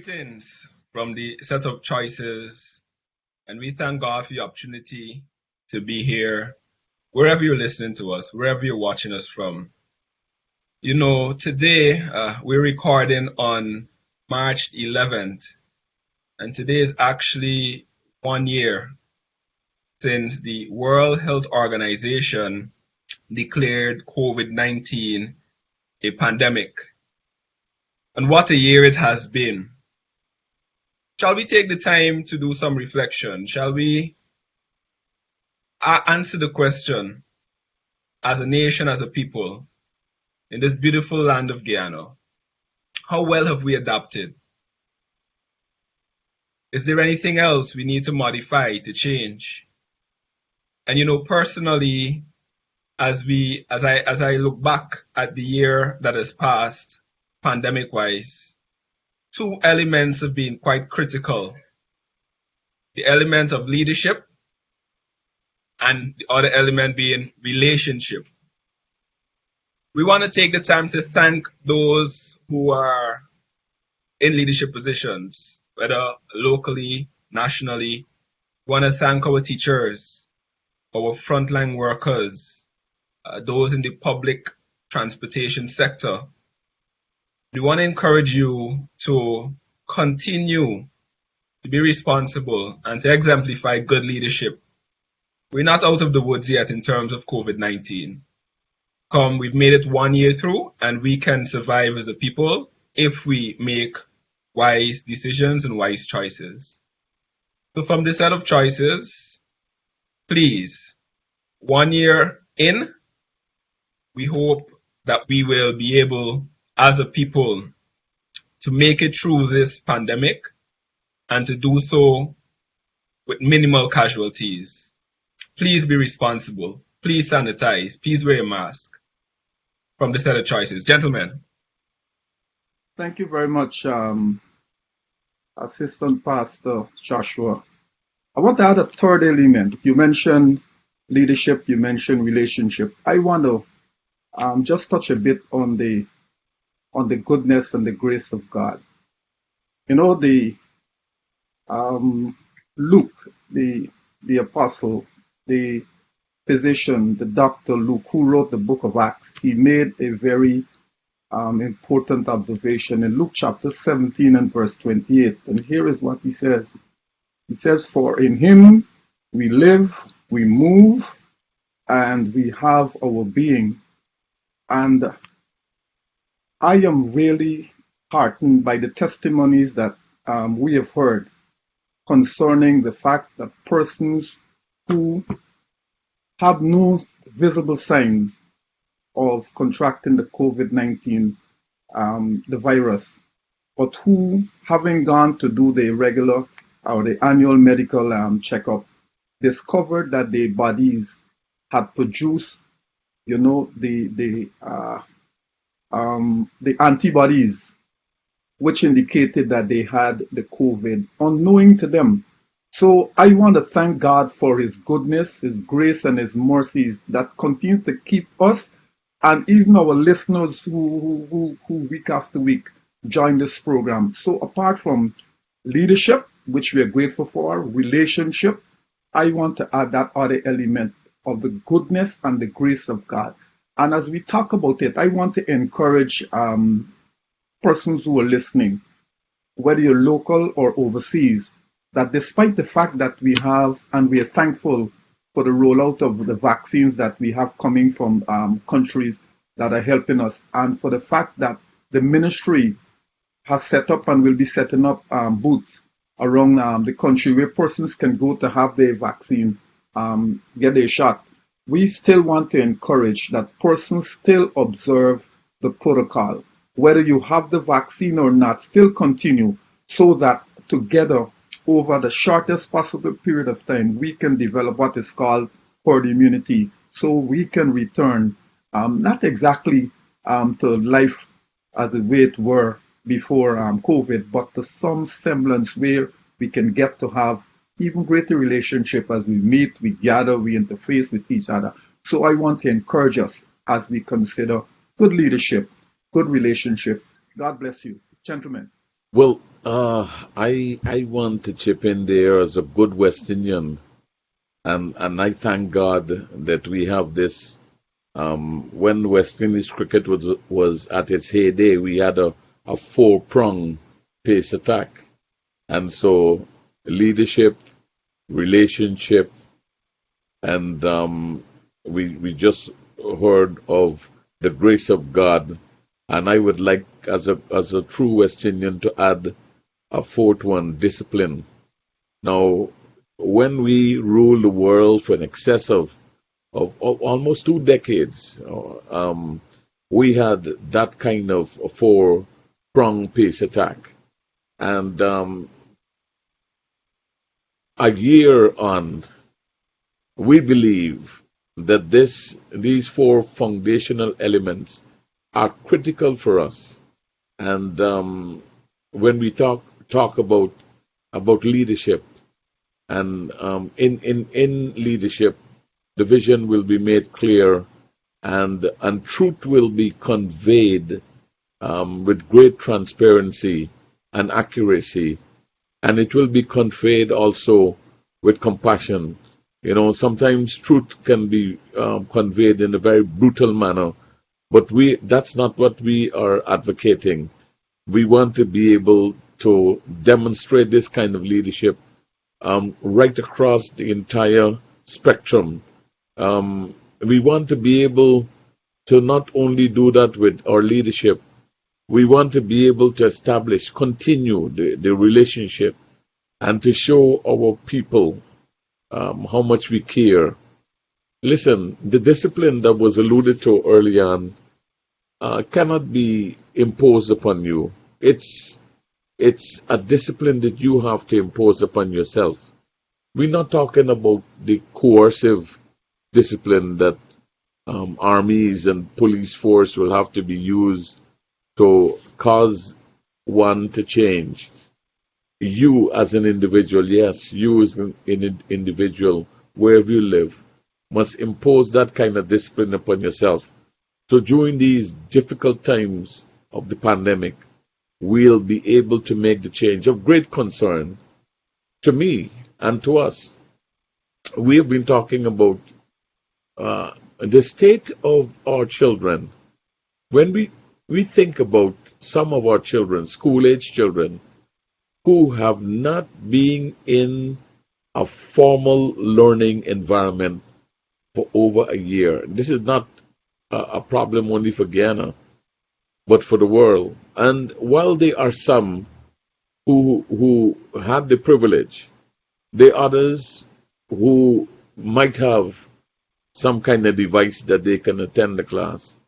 Greetings from the set of choices, and we thank God for the opportunity to be here, wherever you're listening to us, wherever you're watching us from. Today we're recording on March 11th, and today is actually 1 year since the World Health Organization declared COVID-19 a pandemic. And what a year it has been. Shall we take the time to do some reflection? Shall we answer the question, as a nation, as a people, in this beautiful land of Guyana, how well have we adapted? Is there anything else we need to modify, to change? And personally, as I look back at the year that has passed, pandemic-wise, two elements have been quite critical. The element of leadership and the other element being relationship. We want to take the time to thank those who are in leadership positions, whether locally, nationally. We want to thank our teachers, our frontline workers, those in the public transportation sector. We want to encourage you to continue to be responsible and to exemplify good leadership. We're not out of the woods yet in terms of COVID-19. We've made it 1 year through, and we can survive as a people if we make wise decisions and wise choices. So from this set of choices, please, 1 year in, we hope that we will be able, as a people, to make it through this pandemic and to do so with minimal casualties. Please be responsible. Please sanitize. Please wear a mask. From the set of choices. Gentlemen. Thank you very much, Assistant Pastor Joshua. I want to add a third element. You mentioned leadership, you mentioned relationship. I want to just touch a bit on the goodness and the grace of God. The Luke, the apostle, the physician, the doctor Luke, who wrote the book of Acts, he made a very important observation in Luke chapter 17 and verse 28. And here is what he says. He says, "For in him we live, we move, and we have our being." And I am really heartened by the testimonies that we have heard concerning the fact that persons who have no visible sign of contracting the COVID-19, the virus, but who, having gone to do the regular or the annual medical checkup, discovered that their bodies had produced, the antibodies, which indicated that they had the COVID, unknowing to them. So I want to thank God for His goodness, His grace, and His mercies that continue to keep us and even our listeners who week after week join this program. So apart from leadership, which we are grateful for, relationship, I want to add that other element of the goodness and the grace of God. And as we talk about it, I want to encourage persons who are listening, whether you're local or overseas, that despite the fact that we have, and we are thankful for the rollout of the vaccines that we have coming from countries that are helping us, and for the fact that the ministry has set up and will be setting up booths around the country where persons can go to have their vaccine, get their shot, we still want to encourage that persons still observe the protocol. Whether you have the vaccine or not, still continue so that together, over the shortest possible period of time, we can develop what is called herd immunity, so we can return, not exactly to life as the way it were before COVID, but to some semblance where we can get to have even greater relationship as we meet, we gather, we interface with each other. So I want to encourage us as we consider good leadership, good relationship. God bless you. Gentlemen. Well, I want to chip in there as a good West Indian, and I thank God that we have this. When West Indies cricket was at its heyday, we had a four-prong pace attack, and so leadership, relationship, and we just heard of the grace of God, and I would like, as a true West Indian, to add a fourth one: discipline. Now, when we ruled the world for an excess of almost 2 decades, we had that kind of four-prong pace attack, and a year on, we believe that these four foundational elements are critical for us. And when we talk about leadership, and in leadership, the vision will be made clear, and truth will be conveyed with great transparency and accuracy, and it will be conveyed also with compassion. Sometimes truth can be conveyed in a very brutal manner, but that's not what we are advocating. We want to be able to demonstrate this kind of leadership right across the entire spectrum. We want to be able to not only do that with our leadership, we want to be able to continue the relationship, and to show our people how much we care. Listen, the discipline that was alluded to early on cannot be imposed upon you. It's a discipline that you have to impose upon yourself. We're not talking about the coercive discipline that armies and police force will have to be used to cause one to change. You as an individual, yes, you as an individual, wherever you live, must impose that kind of discipline upon yourself. So during these difficult times of the pandemic, we'll be able to make the change of great concern to me and to us. We have been talking about the state of our children. When we think about some of our children, school-age children, who have not been in a formal learning environment for over a year. This is not a problem only for Guyana, but for the world. And while there are some who had the privilege, there are others who might have some kind of device that they can attend the class,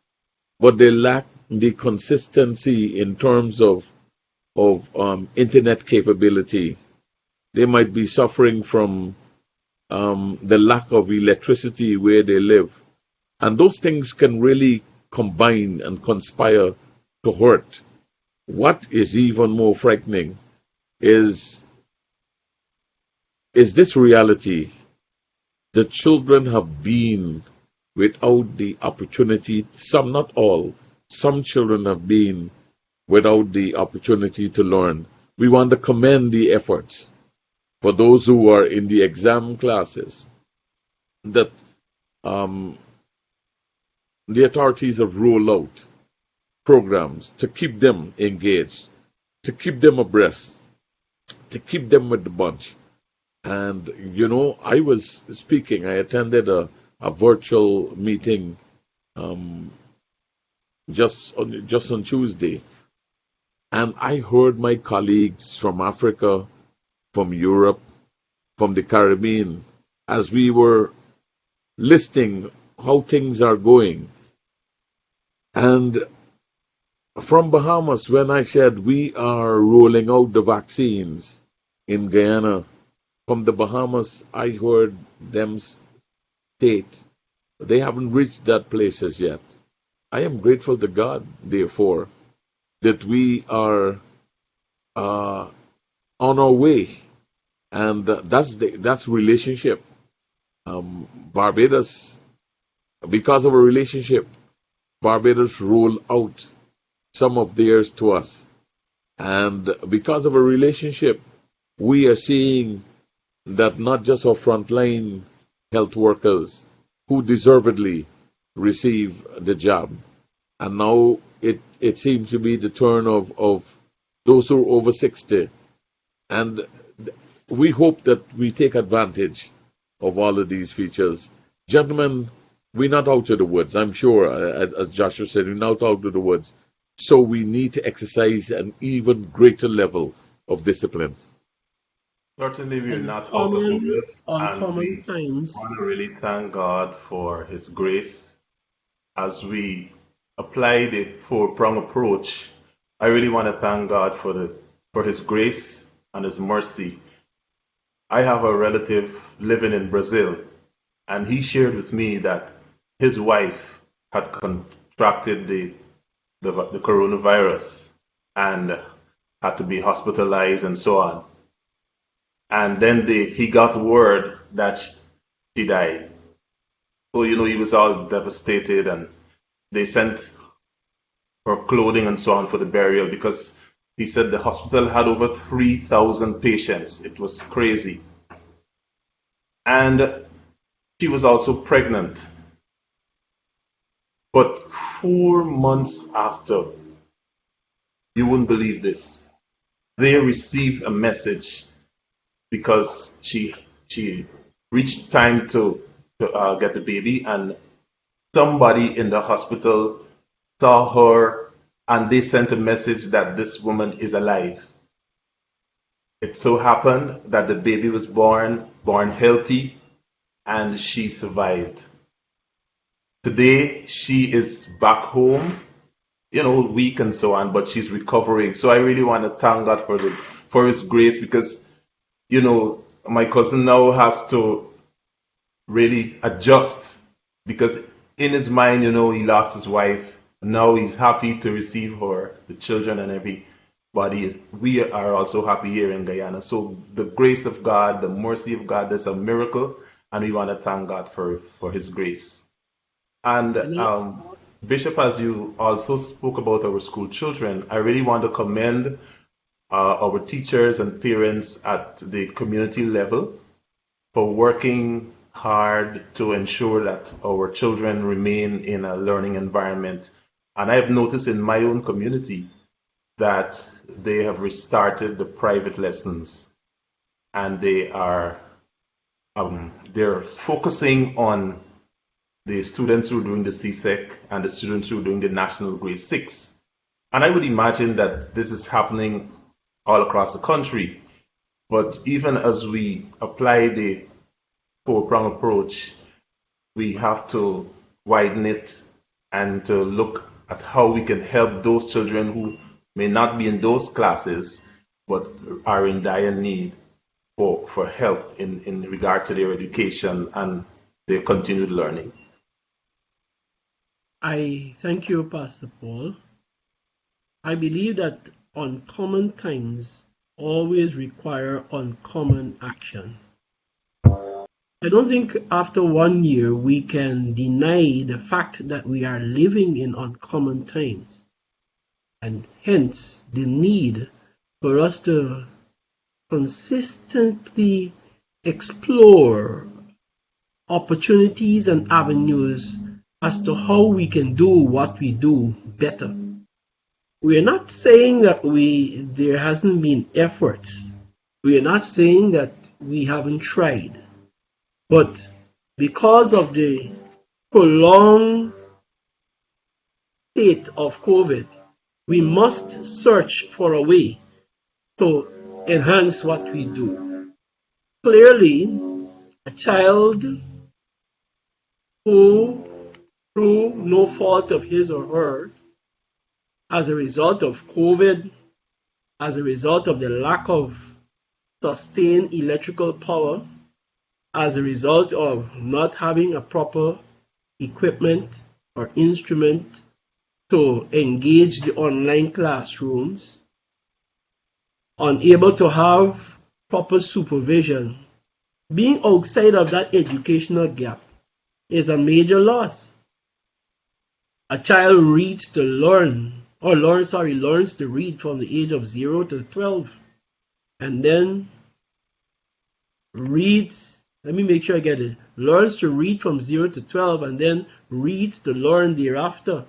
but they lack the consistency in terms of internet capability. They might be suffering from the lack of electricity where they live. And those things can really combine and conspire to hurt. What is even more frightening is this reality. The children have been without the opportunity, some, not all, some children have been without the opportunity to learn. We want to commend the efforts for those who are in the exam classes that the authorities have rolled out programs to keep them engaged, to keep them abreast, to keep them with the bunch. And, I was speaking, I attended a virtual meeting just on Tuesday, and I heard my colleagues from Africa, from Europe, from the Caribbean, as we were listing how things are going. And from Bahamas, when I said we are rolling out the vaccines in Guyana, from the Bahamas, I heard them state they haven't reached that place as yet. I am grateful to God, therefore, that we are on our way, and that's relationship. Barbados, because of a relationship, Barbados rolled out some of theirs to us. And because of a relationship, we are seeing that not just our frontline health workers who deservedly receive the job, and now it seems to be the turn of those who are over 60. And we hope that we take advantage of all of these features. Gentlemen, we're not out of the woods. I'm sure, as Joshua said, we're not out of the woods. So we need to exercise an even greater level of discipline. Certainly, we are not out of the woods, and Uncommon we times. want to really thank God for His grace as we apply the four-prong approach. I really want to thank God for His grace and His mercy. I have a relative living in Brazil, and he shared with me that his wife had contracted the coronavirus and had to be hospitalized and so on. And then he got word that she died. So, he was all devastated, and they sent her clothing and so on for the burial because he said the hospital had over 3,000 patients. It was crazy. And she was also pregnant. But 4 months after, you wouldn't believe this, they received a message because she reached time to get the baby, and somebody in the hospital saw her, and they sent a message that this woman is alive. It so happened that the baby was born healthy, and she survived. Today, she is back home, weak and so on, but she's recovering. So I really want to thank God for His grace because, my cousin now has to really adjust because in his mind, he lost his wife. Now he's happy to receive her, the children and everybody. We are also happy here in Guyana. So the grace of God, the mercy of God, there's a miracle, and we want to thank God for His grace. And Bishop, as you also spoke about our school children, I really want to commend our teachers and parents at the community level for working hard to ensure that our children remain in a learning environment. And I have noticed in my own community that they have restarted the private lessons, and they're focusing on the students who are doing the CSEC and the students who are doing the National Grade 6. And I would imagine that this is happening all across the country. But even as we apply the four-prong approach, we have to widen it and to look at how we can help those children who may not be in those classes but are in dire need for help in regard to their education and their continued learning. I thank you, Pastor Paul. I believe that uncommon times always require uncommon action. I don't think after 1 year we can deny the fact that we are living in uncommon times, and hence the need for us to consistently explore opportunities and avenues as to how we can do what we do better. We are not saying that there hasn't been efforts. We are not saying that we haven't tried. But because of the prolonged state of COVID, we must search for a way to enhance what we do. Clearly, a child who, through no fault of his or her, as a result of COVID, as a result of the lack of sustained electrical power, as a result of not having a proper equipment or instrument to engage the online classrooms, unable to have proper supervision, being outside of that educational gap is a major loss. A child reads to learn learns to read from the age of 0 to 12, and then reads, let me make sure I get it, learns to read from 0 to 12, and then reads to learn thereafter.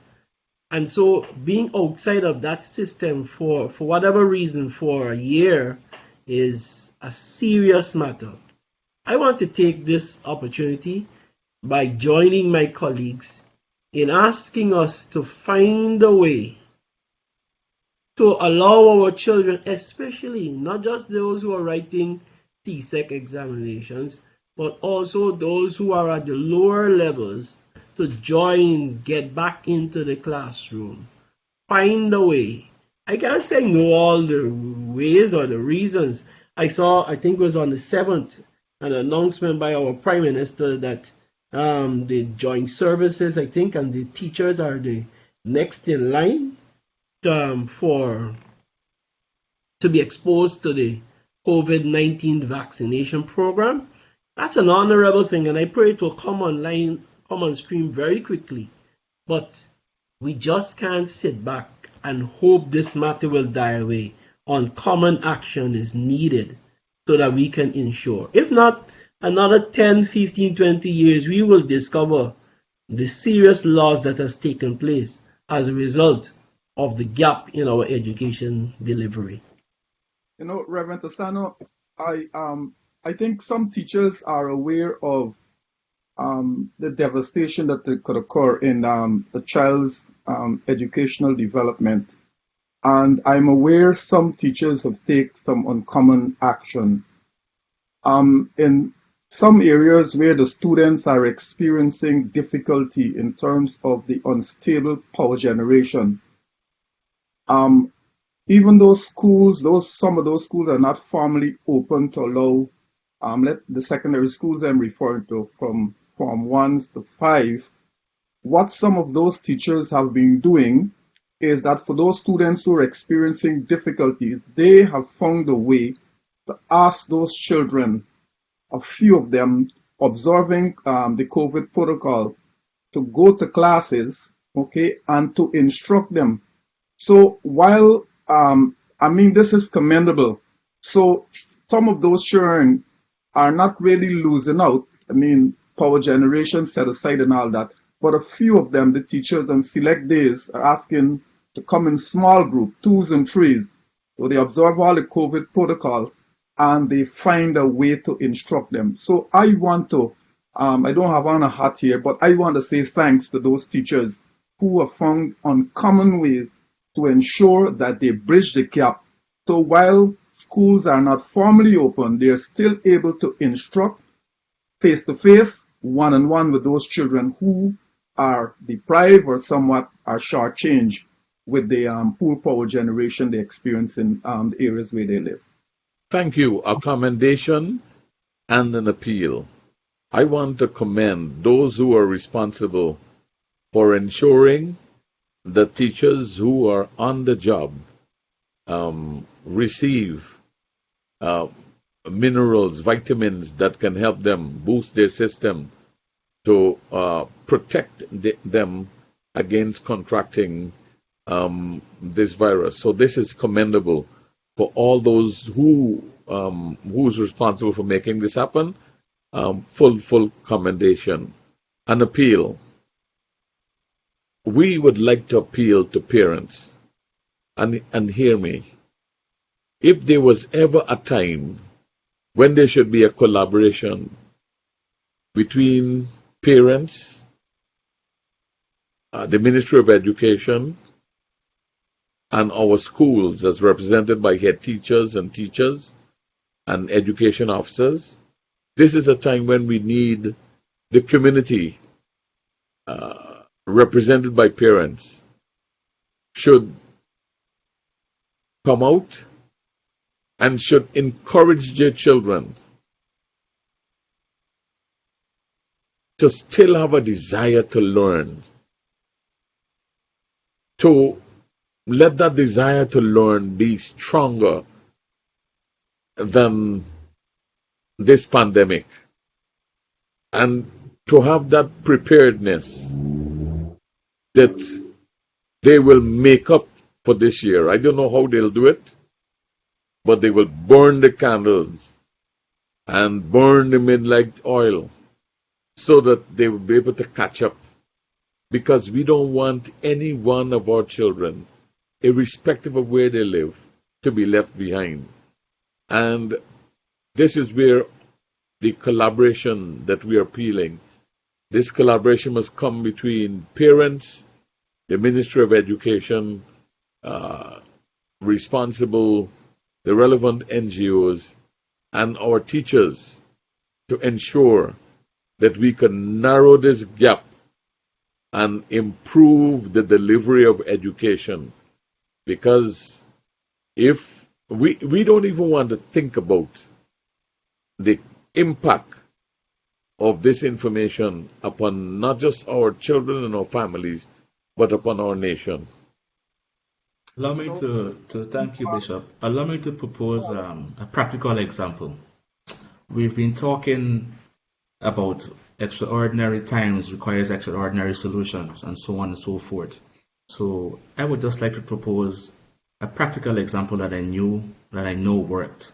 And so being outside of that system for whatever reason for a year is a serious matter. I want to take this opportunity by joining my colleagues in asking us to find a way to allow our children, especially not just those who are writing TSEC examinations, but also those who are at the lower levels, to join, get back into the classroom, find a way. I can't say know all the ways or the reasons. I think it was on the 7th, an announcement by our Prime Minister that the joint services, I think, and the teachers are the next in line to be exposed to the COVID-19 vaccination program. That's an honorable thing, and I pray it will come on stream very quickly. But we just can't sit back and hope this matter will die away. Common action is needed so that we can ensure. If not, another 10, 15, 20 years, we will discover the serious loss that has taken place as a result of the gap in our education delivery. You know, Reverend Asano, I think some teachers are aware of the devastation that could occur in the child's educational development. And I'm aware some teachers have taken some uncommon action. In some areas where the students are experiencing difficulty in terms of the unstable power generation, even those schools, some of those schools are not formally open to allow the secondary schools I'm referring to from Form 1 to 5. What some of those teachers have been doing is that for those students who are experiencing difficulties, they have found a way to ask those children, a few of them observing the COVID protocol, to go to classes, okay, and to instruct them. So while, this is commendable. So some of those children are not really losing out. Power generation set aside and all that. But a few of them, the teachers on select days, are asking to come in small group, 2s and 3s. So they observe all the COVID protocol and they find a way to instruct them. So I want to, I don't have on a hat here, but I want to say thanks to those teachers who have found uncommon ways to ensure that they bridge the gap. So while schools are not formally open, they are still able to instruct face-to-face, one-on-one with those children who are deprived or somewhat are shortchanged with the poor power generation they experience in the areas where they live. Thank you. A commendation and an appeal. I want to commend those who are responsible for ensuring that teachers who are on the job receive minerals, vitamins that can help them boost their system to protect them against contracting this virus. So this is commendable for all those who's responsible for making this happen. Full commendation. An appeal. We would like to appeal to parents, and hear me. If there was ever a time when there should be a collaboration between parents, the Ministry of Education, and our schools as represented by head teachers and education officers, this is a time when we need the community represented by parents should come out and should encourage their children to still have a desire to learn, to let that desire to learn be stronger than this pandemic, and to have that preparedness that they will make up for this year. I don't know how they'll do it, but they will burn the candles and burn the midnight oil so that they will be able to catch up. Because we don't want any one of our children, irrespective of where they live, to be left behind. And this is where the collaboration that we are appealing, this collaboration must come between parents, the Ministry of Education, responsible, the relevant NGOs, and our teachers to ensure that we can narrow this gap and improve the delivery of education. Because if we don't even want to think about the impact of this information upon not just our children and our families, but upon our nation. Allow me to thank you, Bishop. Allow me to propose a practical example. We've been talking about extraordinary times requires extraordinary solutions and so on and so forth. So I would just like to propose a practical example that I know worked.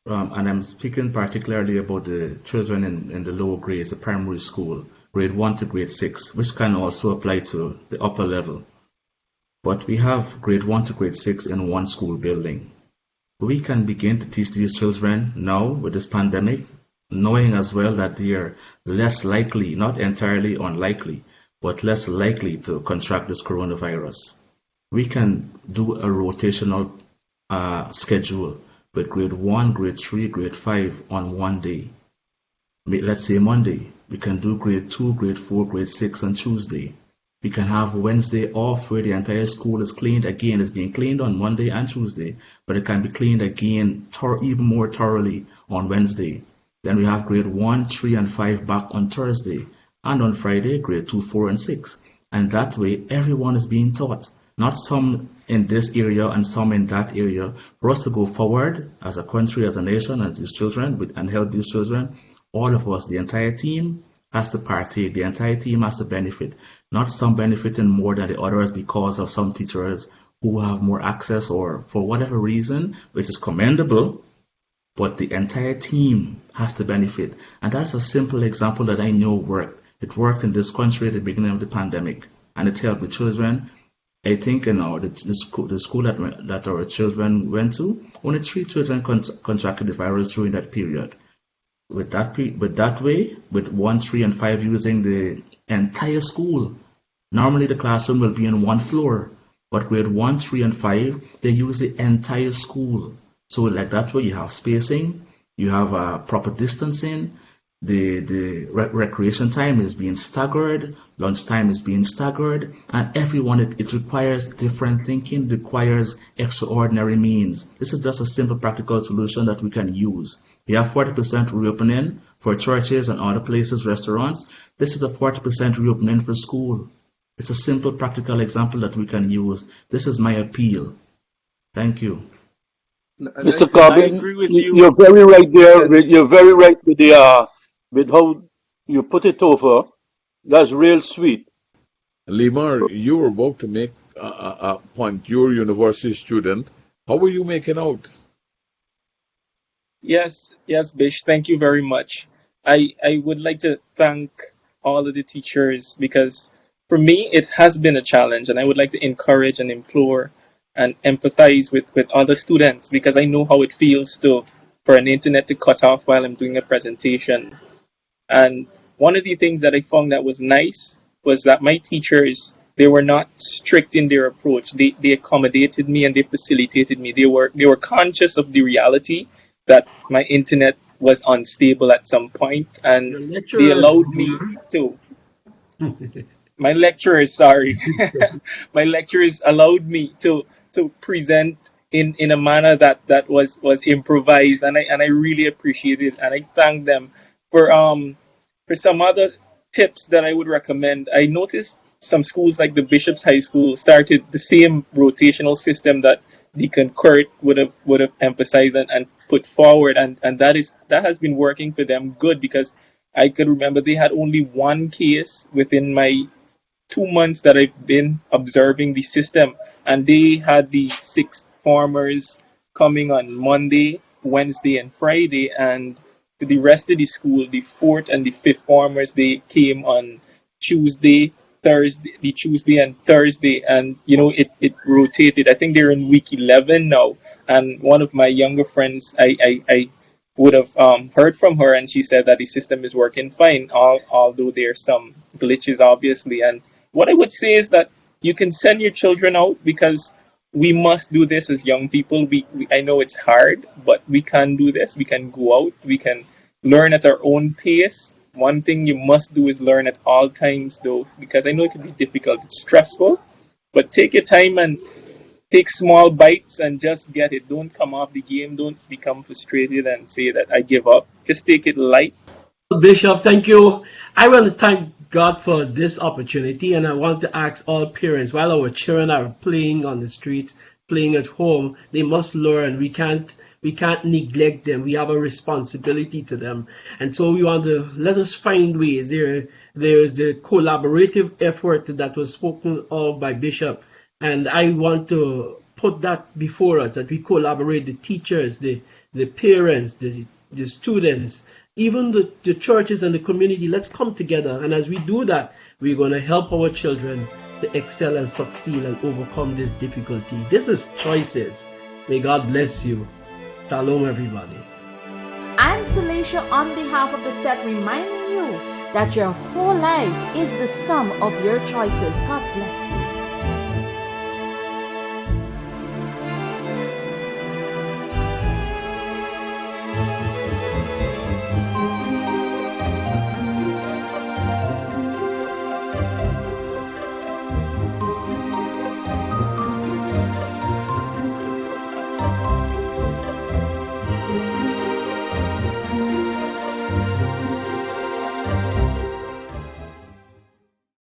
And I'm speaking particularly about the children in the lower grades, the primary school, grade 1 to grade 6, which can also apply to the upper level. But we have grade 1 to grade 6 in one school building. We can begin to teach these children now with this pandemic, knowing as well that they are less likely, not entirely unlikely, but less likely to contract this coronavirus. We can do a rotational schedule with grade 1, grade 3, grade 5 on one day. Let's say Monday. We can do grade 2, grade 4, grade 6 on Tuesday. We can have Wednesday off where the entire school is cleaned again. It's being cleaned on Monday and Tuesday, but it can be cleaned again even more thoroughly on Wednesday. Then we have grade 1, 3, and 5 back on Thursday. And on Friday, grade 2, 4, and 6. And that way, everyone is being taught. Not some in this area and some in that area. For us to go forward as a country, as a nation, as these children, and help these children, all of us, the entire team, has to partake. The entire team has to benefit. Not some benefiting more than the others because of some teachers who have more access or for whatever reason, which is commendable, but the entire team has to benefit. And that's a simple example that I know worked. It worked in this country at the beginning of the pandemic, and it helped the children. I think in the school that our children went to, only 3 children contracted the virus during that period. With that way, with 1, 3, and 5 using the entire school. Normally the classroom will be on one floor, but grade 1, 3, and 5, they use the entire school. So like that way you have spacing, you have proper distancing, the recreation time is being staggered, lunch time is being staggered, and everyone, it requires different thinking, requires extraordinary means. This is just a simple practical solution that we can use. We have 40% reopening for churches and other places, restaurants. This is a 40% reopening for school. It's a simple practical example that we can use. This is my appeal. Thank you. Mr. Corbin, you're very right there. You're very right with how you put it over. That's real sweet. Limar, you were about to make a point. You're a university student. How were you making out? Yes, Bish, thank you very much. I would like to thank all of the teachers because for me, it has been a challenge, and I would like to encourage and implore and empathize with other students because I know how it feels for an internet to cut off while I'm doing a presentation. And one of the things that I found that was nice was that my teachers, they were not strict in their approach. They accommodated me and they facilitated me. They were conscious of the reality that my internet was unstable at some point, and they allowed me to. My lecturers allowed me to present in a manner that was improvised, and I really appreciate it, and I thank them for some other tips that I would recommend. I noticed some schools like the Bishop's High School started the same rotational system that Deacon Kurt would have emphasized and put forward, and that has been working for them good because I could remember they had only one case within my 2 months that I've been observing the system, and they had the sixth formers coming on Monday, Wednesday, and Friday, and the rest of the school, the fourth and the fifth formers, they came on Tuesday, the Tuesday and Thursday, and it rotated. I think they're in week 11 now, and one of my younger friends, I would have heard from her, and she said that the system is working fine, although there's some glitches, obviously. And what I would say is that you can send your children out, because we must do this as young people. I know it's hard, but we can do this. We can go out. We can learn at our own pace. One thing you must do is learn at all times, though, because I know it can be difficult. It's stressful, but take your time and take small bites and just get it. Don't come off the game. Don't become frustrated and say that I give up. Just take it light. Bishop, thank you. I want to thank God for this opportunity, and I want to ask all parents, while our children are playing on the streets, playing at home, they must learn. We can't neglect them. We have a responsibility to them. And so we want to let us find ways. There is the collaborative effort that was spoken of by Bishop. And I want to put that before us, that we collaborate, the teachers, the parents, the students, even the churches and the community. Let's come together. And as we do that, we're going to help our children to excel and succeed and overcome this difficulty. This is Choices. May God bless you. Shalom, everybody. I'm Celicia on behalf of the set, reminding you that your whole life is the sum of your choices. God bless you.